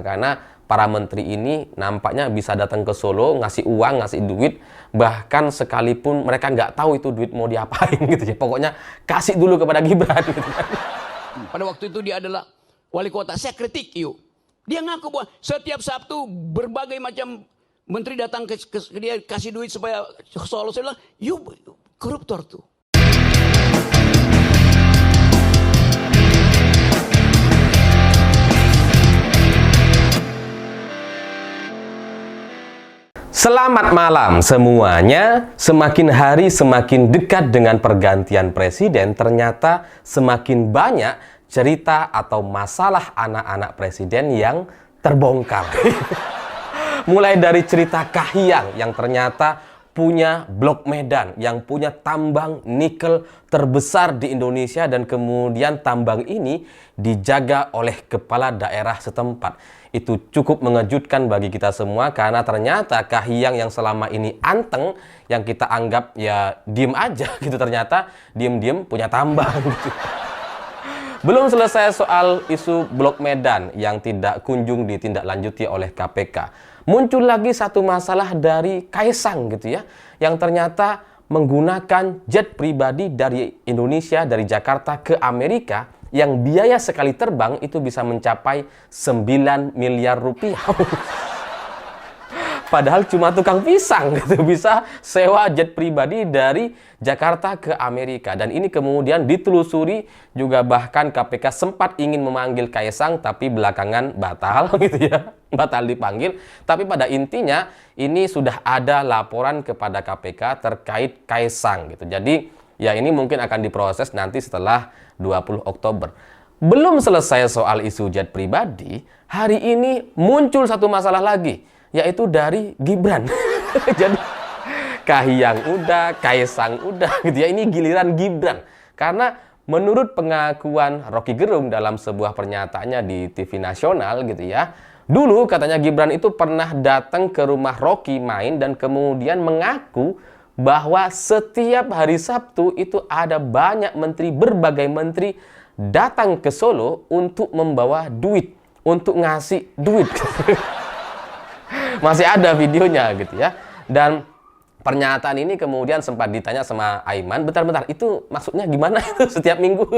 Karena para menteri ini nampaknya bisa datang ke Solo, ngasih uang, ngasih duit, bahkan sekalipun mereka nggak tahu itu duit mau diapain gitu ya. Pokoknya kasih dulu kepada Gibran gitu kan. Pada waktu itu dia adalah wali kota. Saya kritik yuk. Dia ngaku bahwa setiap Sabtu berbagai macam menteri datang ke dia kasih duit supaya Solo. Saya bilang, yuk koruptor tuh. Selamat malam semuanya. Semakin hari semakin dekat dengan pergantian presiden, ternyata semakin banyak cerita atau masalah anak-anak presiden yang terbongkar. Mulai dari cerita Kahiyang yang ternyata punya blok Medan, yang punya tambang nikel terbesar di Indonesia, dan kemudian tambang ini dijaga oleh kepala daerah setempat. Itu cukup mengejutkan bagi kita semua, karena ternyata Kahiyang yang selama ini anteng, yang kita anggap ya diem aja gitu, ternyata diem-diem punya tambang gitu. Belum selesai soal isu blok Medan yang tidak kunjung ditindaklanjuti oleh KPK. Muncul lagi satu masalah dari Kaisang gitu ya, yang ternyata menggunakan jet pribadi dari Indonesia, dari Jakarta ke Amerika, yang biaya sekali terbang itu bisa mencapai 9 miliar rupiah. Padahal cuma tukang pisang gitu bisa sewa jet pribadi dari Jakarta ke Amerika. Dan ini kemudian ditelusuri juga, bahkan KPK sempat ingin memanggil Kaisang tapi belakangan batal gitu ya. Batal dipanggil. Tapi pada intinya ini sudah ada laporan kepada KPK terkait Kaisang gitu. Jadi ya ini mungkin akan diproses nanti setelah 20 Oktober. Belum selesai soal isu jet pribadi, hari ini muncul satu masalah lagi, yaitu dari Gibran. Jadi Kahiyang udah, Kaisang udah gitu ya, ini giliran Gibran. Karena menurut pengakuan Rocky Gerung dalam sebuah pernyataannya di TV nasional gitu ya, dulu katanya Gibran itu pernah datang ke rumah Rocky main dan kemudian mengaku bahwa setiap hari Sabtu itu ada banyak menteri, berbagai menteri datang ke Solo untuk membawa duit, untuk ngasih duit. Masih ada videonya gitu ya. Dan pernyataan ini kemudian sempat ditanya sama Aiman, bentar-bentar itu maksudnya gimana itu setiap minggu?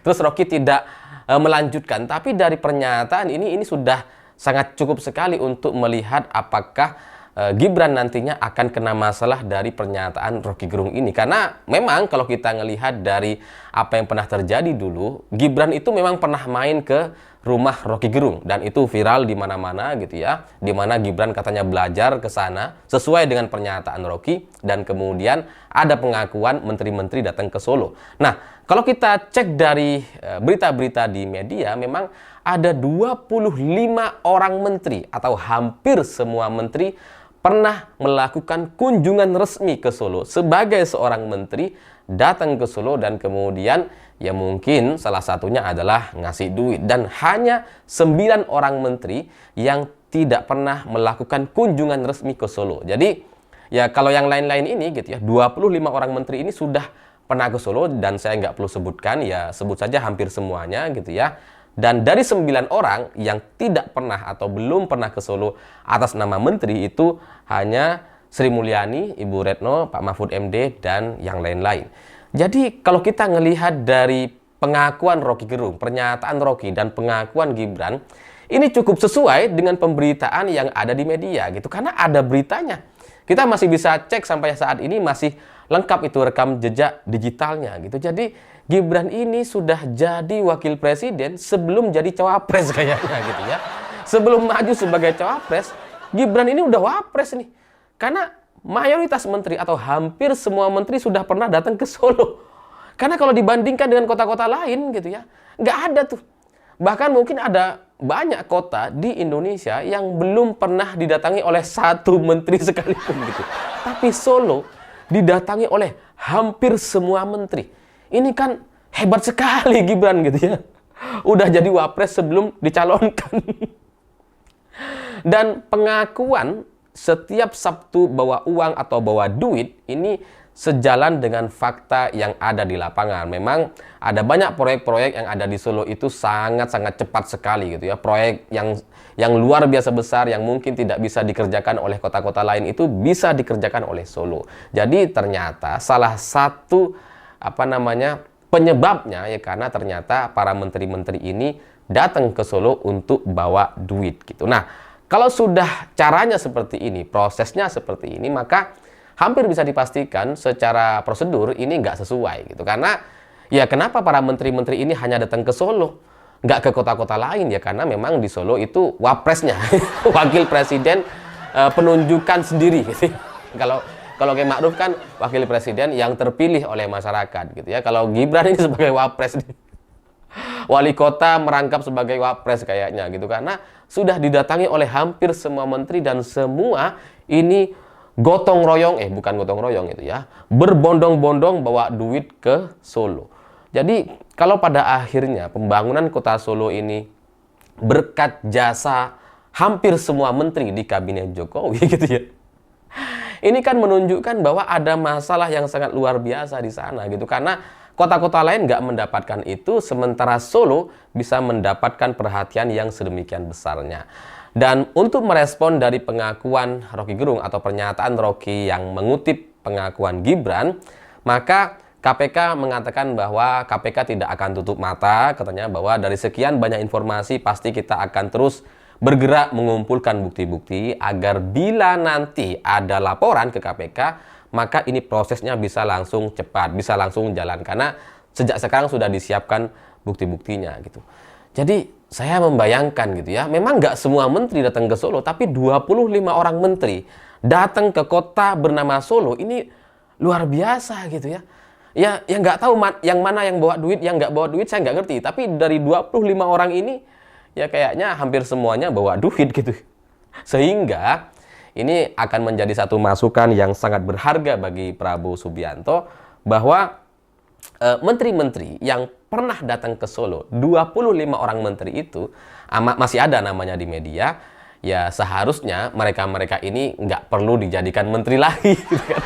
Terus Rocky tidak melanjutkan, tapi dari pernyataan ini sudah sangat cukup sekali untuk melihat apakah Gibran nantinya akan kena masalah dari pernyataan Rocky Gerung ini. Karena memang kalau kita ngelihat dari apa yang pernah terjadi dulu, Gibran itu memang pernah main ke rumah Rocky Gerung dan itu viral di mana-mana gitu ya, di mana Gibran katanya belajar ke sana sesuai dengan pernyataan Rocky, dan kemudian ada pengakuan menteri-menteri datang ke Solo. Nah, kalau kita cek dari berita-berita di media, memang ada 25 orang menteri atau hampir semua menteri pernah melakukan kunjungan resmi ke Solo sebagai seorang menteri, datang ke Solo dan kemudian ya mungkin salah satunya adalah ngasih duit. Dan hanya 9 orang menteri yang tidak pernah melakukan kunjungan resmi ke Solo. Jadi ya kalau yang lain-lain ini gitu ya, 25 orang menteri ini sudah pernah ke Solo, dan saya nggak perlu sebutkan, ya sebut saja hampir semuanya gitu ya. Dan dari 9 orang yang tidak pernah atau belum pernah ke Solo atas nama menteri itu hanya Sri Mulyani, Ibu Retno, Pak Mahfud MD, dan yang lain-lain. Jadi kalau kita ngelihat dari pengakuan Rocky Gerung, pernyataan Rocky, dan pengakuan Gibran, ini cukup sesuai dengan pemberitaan yang ada di media gitu. Karena ada beritanya. Kita masih bisa cek sampai saat ini, masih lengkap itu rekam jejak digitalnya gitu. Jadi Gibran ini sudah jadi wakil presiden sebelum jadi cawapres kayaknya gitu ya. Sebelum maju sebagai cawapres, Gibran ini udah wapres nih. Karena mayoritas menteri atau hampir semua menteri sudah pernah datang ke Solo. Karena kalau dibandingkan dengan kota-kota lain gitu ya, nggak ada tuh. Bahkan mungkin ada banyak kota di Indonesia yang belum pernah didatangi oleh satu menteri sekalipun gitu. Tapi Solo didatangi oleh hampir semua menteri. Ini kan hebat sekali Gibran gitu ya. Udah jadi wapres sebelum dicalonkan. Dan pengakuan setiap Sabtu bawa uang atau bawa duit ini sejalan dengan fakta yang ada di lapangan. Memang ada banyak proyek-proyek yang ada di Solo itu sangat-sangat cepat sekali gitu ya. Proyek yang luar biasa besar yang mungkin tidak bisa dikerjakan oleh kota-kota lain itu bisa dikerjakan oleh Solo. Jadi ternyata salah satu penyebabnya ya karena ternyata para menteri-menteri ini datang ke Solo untuk bawa duit gitu. Nah, kalau sudah caranya seperti ini, prosesnya seperti ini, maka hampir bisa dipastikan secara prosedur ini nggak sesuai gitu. Karena ya kenapa para menteri-menteri ini hanya datang ke Solo, nggak ke kota-kota lain ya? Karena memang di Solo itu wapresnya, wakil presiden penunjukan sendiri gitu. Kalau Kiai Ma'ruf kan wakil presiden yang terpilih oleh masyarakat gitu ya. Kalau Gibran ini sebagai wapres, wali kota merangkap sebagai wapres kayaknya gitu. Karena sudah didatangi oleh hampir semua menteri dan semua ini gotong royong, bukan gotong royong itu ya, berbondong-bondong bawa duit ke Solo. Jadi kalau pada akhirnya pembangunan kota Solo ini berkat jasa hampir semua menteri di kabinet Jokowi gitu ya, ini kan menunjukkan bahwa ada masalah yang sangat luar biasa di sana gitu. Karena kota-kota lain nggak mendapatkan itu, sementara Solo bisa mendapatkan perhatian yang sedemikian besarnya. Dan untuk merespon dari pengakuan Rocky Gerung atau pernyataan Rocky yang mengutip pengakuan Gibran, maka KPK mengatakan bahwa KPK tidak akan tutup mata, katanya bahwa dari sekian banyak informasi pasti kita akan terus bergerak mengumpulkan bukti-bukti agar bila nanti ada laporan ke KPK, maka ini prosesnya bisa langsung cepat, bisa langsung jalan karena sejak sekarang sudah disiapkan bukti-buktinya gitu. Jadi saya membayangkan gitu ya, memang nggak semua menteri datang ke Solo, tapi 25 orang menteri datang ke kota bernama Solo, ini luar biasa gitu ya. Ya nggak tahu yang mana yang bawa duit, yang nggak bawa duit saya nggak ngerti, tapi dari 25 orang ini ya kayaknya hampir semuanya bawa duit gitu. Sehingga ini akan menjadi satu masukan yang sangat berharga bagi Prabowo Subianto bahwa menteri-menteri yang pernah datang ke Solo, 25 orang menteri itu masih ada namanya di media, ya seharusnya mereka-mereka ini nggak perlu dijadikan menteri lagi gitu kan.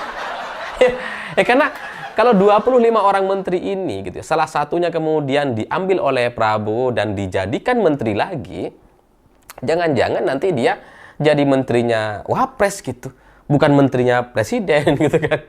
Karena kalau 25 orang menteri ini gitu, salah satunya kemudian diambil oleh Prabowo dan dijadikan menteri lagi, jangan-jangan nanti dia jadi menterinya wapres gitu, bukan menterinya presiden gitu kan.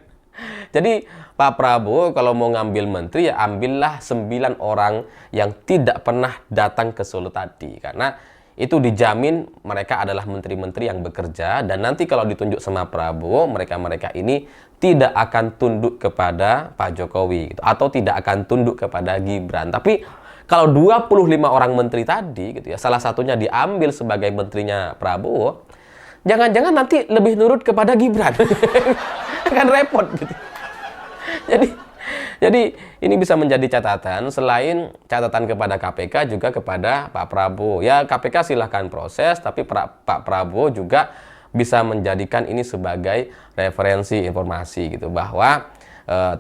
Jadi Pak Prabowo kalau mau ngambil menteri ya ambillah 9 orang yang tidak pernah datang ke Solo tadi. Karena itu dijamin mereka adalah menteri-menteri yang bekerja dan nanti kalau ditunjuk sama Prabowo, mereka-mereka ini tidak akan tunduk kepada Pak Jokowi gitu, atau tidak akan tunduk kepada Gibran. Tapi kalau 25 orang menteri tadi gitu ya, salah satunya diambil sebagai menterinya Prabowo, jangan-jangan nanti lebih nurut kepada Gibran. Kan repot gitu. Jadi ini bisa menjadi catatan, selain catatan kepada KPK juga kepada Pak Prabowo. Ya KPK silahkan proses, tapi Pak Prabowo juga bisa menjadikan ini sebagai referensi informasi gitu, bahwa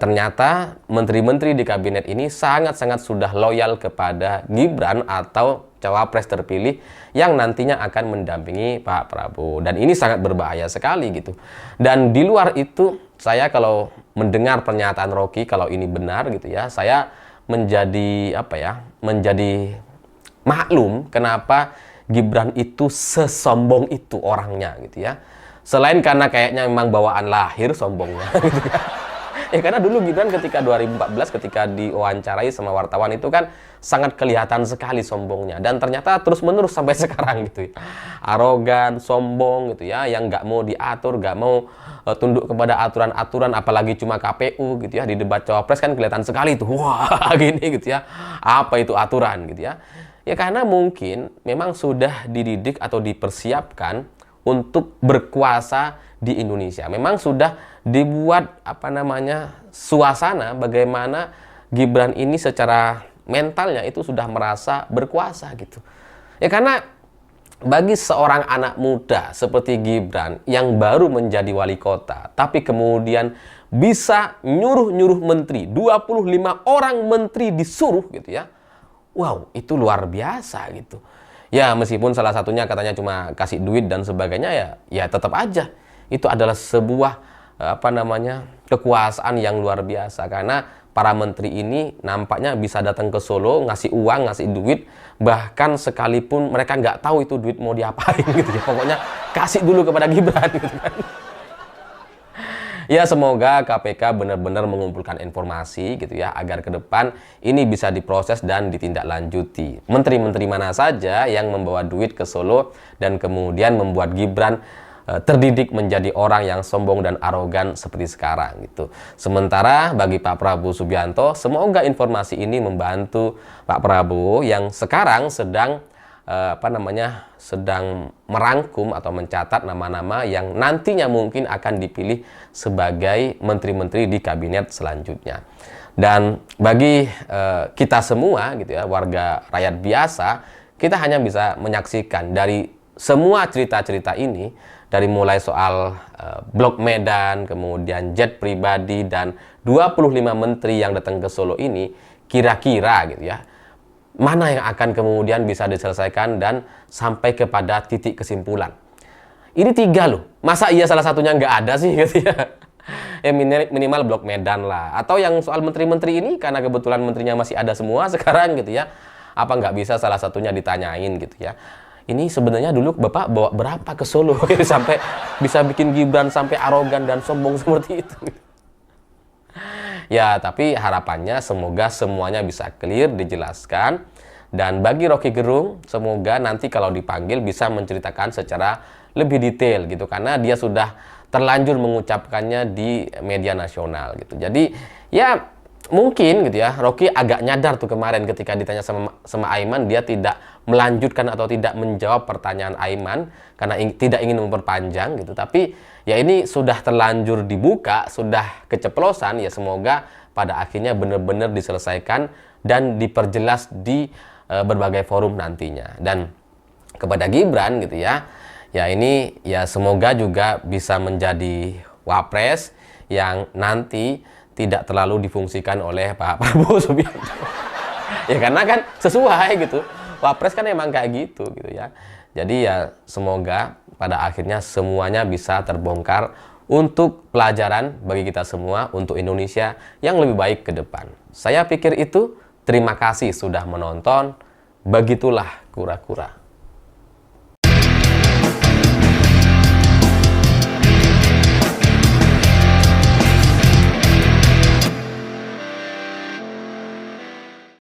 ternyata menteri-menteri di kabinet ini sangat-sangat sudah loyal kepada Gibran atau cawapres terpilih yang nantinya akan mendampingi Pak Prabowo. Dan ini sangat berbahaya sekali gitu. Dan di luar itu, saya kalau mendengar pernyataan Rocky, kalau ini benar gitu ya, saya menjadi menjadi maklum kenapa Gibran itu sesombong itu orangnya gitu ya. Selain karena kayaknya memang bawaan lahir sombongnya gitu kan. Ya karena dulu Gibran ketika 2014 ketika diwawancarai sama wartawan itu kan sangat kelihatan sekali sombongnya, dan ternyata terus menerus sampai sekarang gitu ya. Arogan, sombong gitu ya, yang nggak mau diatur, nggak mau tunduk kepada aturan-aturan, apalagi cuma KPU gitu ya. Di debat cawapres kan kelihatan sekali tuh, wah gini gitu ya, apa itu aturan gitu ya. Ya karena mungkin memang sudah dididik atau dipersiapkan untuk berkuasa di Indonesia. Memang sudah dibuat suasana bagaimana Gibran ini secara mentalnya itu sudah merasa berkuasa gitu. Ya karena bagi seorang anak muda seperti Gibran yang baru menjadi wali kota, tapi kemudian bisa nyuruh-nyuruh menteri, 25 orang menteri disuruh gitu ya. Wow, itu luar biasa gitu. Ya meskipun salah satunya katanya cuma kasih duit dan sebagainya, ya tetap aja itu adalah sebuah kekuasaan yang luar biasa, karena para menteri ini nampaknya bisa datang ke Solo, ngasih uang, ngasih duit, bahkan sekalipun mereka nggak tahu itu duit mau diapain gitu ya, pokoknya kasih dulu kepada Gibran gitu kan. Ya, semoga KPK benar-benar mengumpulkan informasi gitu ya, agar ke depan ini bisa diproses dan ditindaklanjuti. Menteri-menteri mana saja yang membawa duit ke Solo dan kemudian membuat Gibran terdidik menjadi orang yang sombong dan arogan seperti sekarang gitu. Sementara bagi Pak Prabowo Subianto, semoga informasi ini membantu Pak Prabowo yang sekarang sedang sedang merangkum atau mencatat nama-nama yang nantinya mungkin akan dipilih sebagai menteri-menteri di kabinet selanjutnya. Dan bagi kita semua gitu ya, warga rakyat biasa, kita hanya bisa menyaksikan dari semua cerita-cerita ini, dari mulai soal Blok Medan, kemudian jet pribadi, dan 25 menteri yang datang ke Solo ini, kira-kira gitu ya, mana yang akan kemudian bisa diselesaikan dan sampai kepada titik kesimpulan. Ini 3 loh, masa iya salah satunya nggak ada sih gitu ya. Ya minimal Blok Medan lah. Atau yang soal menteri-menteri ini, karena kebetulan menterinya masih ada semua sekarang gitu ya, apa nggak bisa salah satunya ditanyain gitu ya. Ini sebenarnya dulu Bapak bawa berapa ke Solo sampai bisa bikin Gibran sampai arogan dan sombong seperti itu. Ya, tapi harapannya semoga semuanya bisa clear, dijelaskan. Dan bagi Rocky Gerung, semoga nanti kalau dipanggil bisa menceritakan secara lebih detail gitu, karena dia sudah terlanjur mengucapkannya di media nasional gitu. Jadi ya mungkin gitu ya, Rocky agak nyadar tuh kemarin ketika ditanya sama Aiman, dia tidak melanjutkan atau tidak menjawab pertanyaan Aiman karena tidak ingin memperpanjang gitu. Tapi ya ini sudah terlanjur dibuka, sudah keceplosan, ya semoga pada akhirnya benar-benar diselesaikan dan diperjelas di berbagai forum nantinya. Dan kepada Gibran gitu ya, ya ini ya semoga juga bisa menjadi wapres yang nanti tidak terlalu difungsikan oleh Pak Prabowo Subianto. Ya karena kan sesuai gitu. Wapres kan emang kayak gitu ya. Jadi ya semoga pada akhirnya semuanya bisa terbongkar untuk pelajaran bagi kita semua, untuk Indonesia yang lebih baik ke depan. Saya pikir itu. Terima kasih sudah menonton. Begitulah kura-kura.